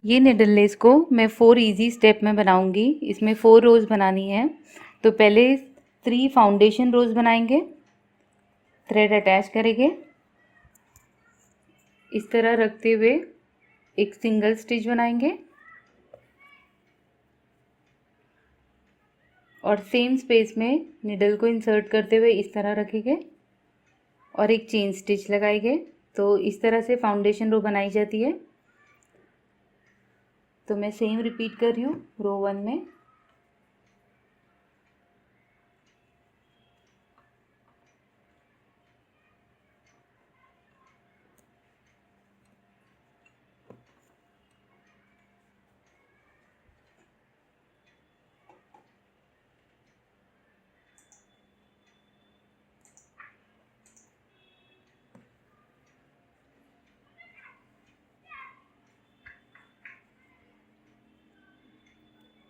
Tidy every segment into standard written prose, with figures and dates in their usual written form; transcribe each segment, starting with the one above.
ये needle less को मैं 4 इजी स्टेप में बनाऊंगी। इसमें 4 रोज़ बनानी है। तो पहले 3 फाउंडेशन रोज़ बनाएंगे, थ्रेड अटैच करेंगे, इस तरह रखते हुए एक सिंगल स्टिच बनाएंगे और सेम स्पेस में निडल को इंसर्ट करते हुए इस तरह रखेंगे और एक चेन स्टिच लगाएंगे। तो इस तरह से फाउंडेशन रो बनाई जाती है। तो मैं सेम रिपीट कर रही हूँ रो 1 में।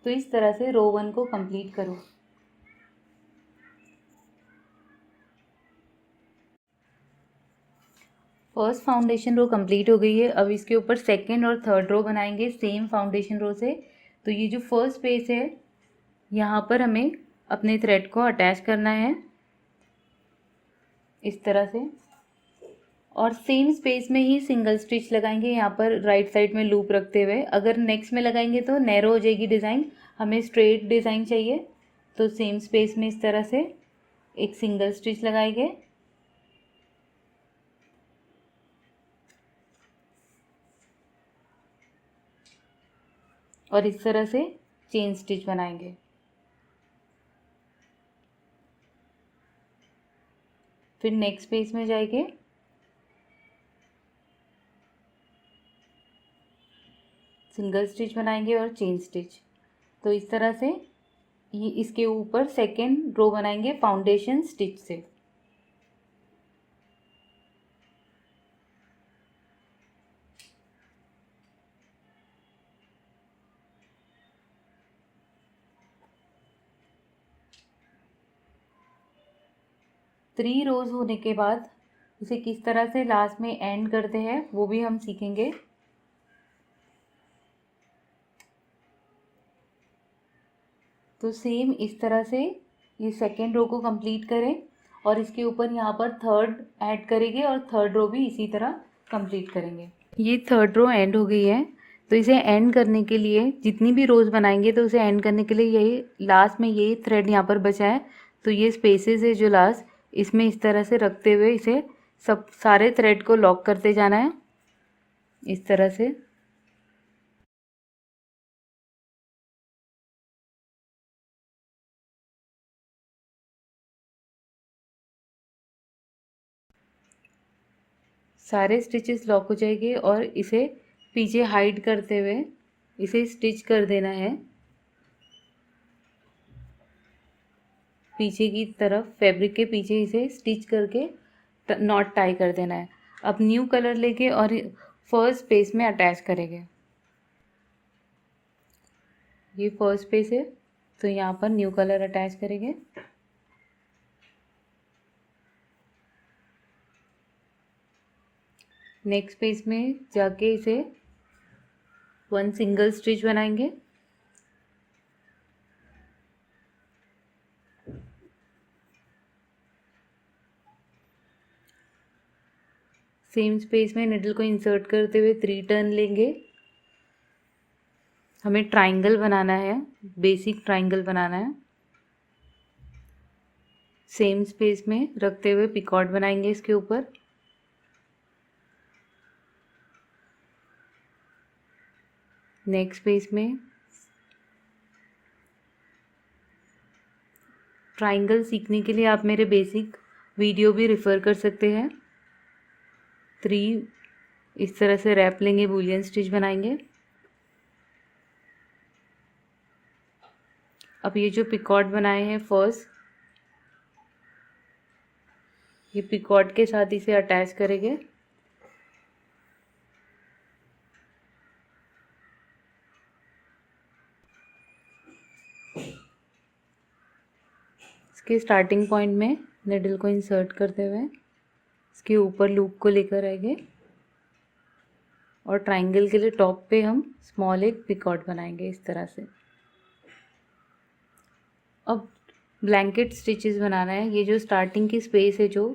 तो इस तरह से रो 1 को कंप्लीट करो। फर्स्ट फाउंडेशन रो कंप्लीट हो गई है। अब इसके ऊपर सेकंड और थर्ड रो बनाएंगे सेम फाउंडेशन रो से। तो ये जो फर्स्ट स्पेस है यहाँ पर हमें अपने थ्रेड को अटैच करना है इस तरह से, और सेम स्पेस में ही सिंगल स्टिच लगाएंगे यहाँ पर राइट साइड में लूप रखते हुए। अगर नेक्स्ट में लगाएंगे तो नैरो हो जाएगी डिज़ाइन, हमें स्ट्रेट डिज़ाइन चाहिए। तो सेम स्पेस में इस तरह से एक सिंगल स्टिच लगाएंगे और इस तरह से चेन स्टिच बनाएंगे। फिर नेक्स्ट पेज में जाएंगे, सिंगल स्टिच बनाएंगे और चेन स्टिच। तो इस तरह से ये इसके ऊपर सेकेंड रो बनाएंगे फाउंडेशन स्टिच से। थ्री रोज होने के बाद इसे किस तरह से लास्ट में एंड करते हैं वो भी हम सीखेंगे। तो सेम इस तरह से ये सेकेंड रो को कंप्लीट करें और इसके ऊपर यहाँ पर थर्ड ऐड करेंगे और थर्ड रो भी इसी तरह कंप्लीट करेंगे। ये थर्ड रो एंड हो गई है। तो इसे एंड करने के लिए जितनी भी रोज़ बनाएंगे तो उसे एंड करने के लिए यही लास्ट में यही थ्रेड यहाँ पर बचा है। तो ये स्पेसेस है जो लास्ट, इसमें इस तरह से रखते हुए इसे सब सारे थ्रेड को लॉक करते जाना है इस तरह से। सारे स्टिचेस लॉक हो जाएंगे और इसे पीछे हाइड करते हुए इसे स्टिच कर देना है पीछे की तरफ। फैब्रिक के पीछे इसे स्टिच करके नॉट टाई कर देना है। अब न्यू कलर लेके और फर्स्ट पेज में अटैच करेंगे। ये फर्स्ट पेज है तो यहाँ पर न्यू कलर अटैच करेंगे। नेक्स्ट पेज में जाके इसे 1 सिंगल स्टिच बनाएंगे। सेम स्पेस में निडल को इंसर्ट करते हुए 3 टर्न लेंगे। हमें ट्रायंगल बनाना है, बेसिक ट्रायंगल बनाना है। सेम स्पेस में रखते हुए पिकॉट बनाएंगे इसके ऊपर। नेक्स्ट पेज में ट्रायंगल सीखने के लिए आप मेरे बेसिक वीडियो भी रेफ़र कर सकते हैं। 3 इस तरह से रैप लेंगे, बूलियन स्टिच बनाएंगे। अब ये जो पिकॉट बनाए हैं फर्स्ट, ये पिकॉट के साथ इसे अटैच करेंगे। इसके स्टार्टिंग पॉइंट में निडल को इंसर्ट करते हुए इसके ऊपर लूप को लेकर आएंगे और ट्राइंगल के लिए टॉप पे हम स्मॉल एक पिकॉट बनाएंगे इस तरह से। अब ब्लैंकेट स्टिचेस बनाना है। ये जो स्टार्टिंग की स्पेस है जो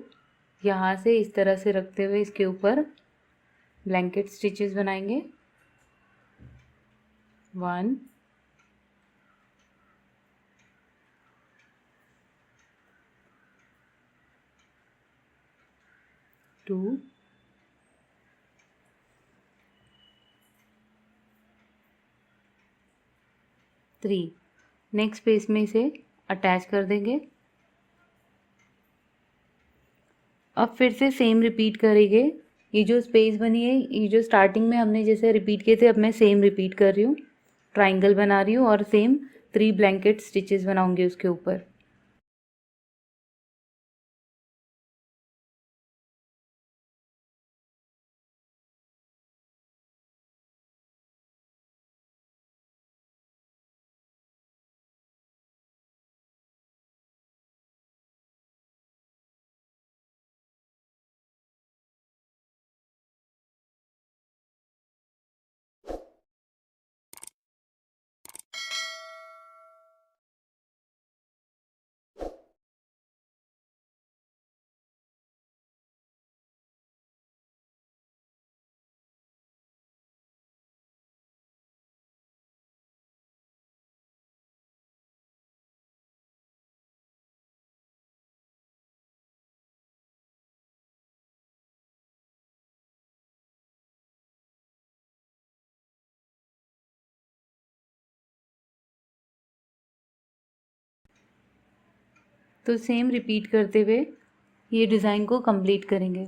यहाँ से इस तरह से रखते हुए इसके ऊपर ब्लैंकेट स्टिचेस बनाएंगे। 1 2 3। नेक्स्ट स्पेस में इसे अटैच कर देंगे। अब फिर से सेम रिपीट करेंगे। ये जो स्पेस बनी है, ये जो स्टार्टिंग में हमने जैसे रिपीट किए थे, अब मैं सेम रिपीट कर रही हूँ। ट्राइंगल बना रही हूँ और सेम 3 ब्लैंकेट स्टिचेस बनाऊंगी उसके ऊपर। तो सेम रिपीट करते हुए ये डिज़ाइन को कंप्लीट करेंगे।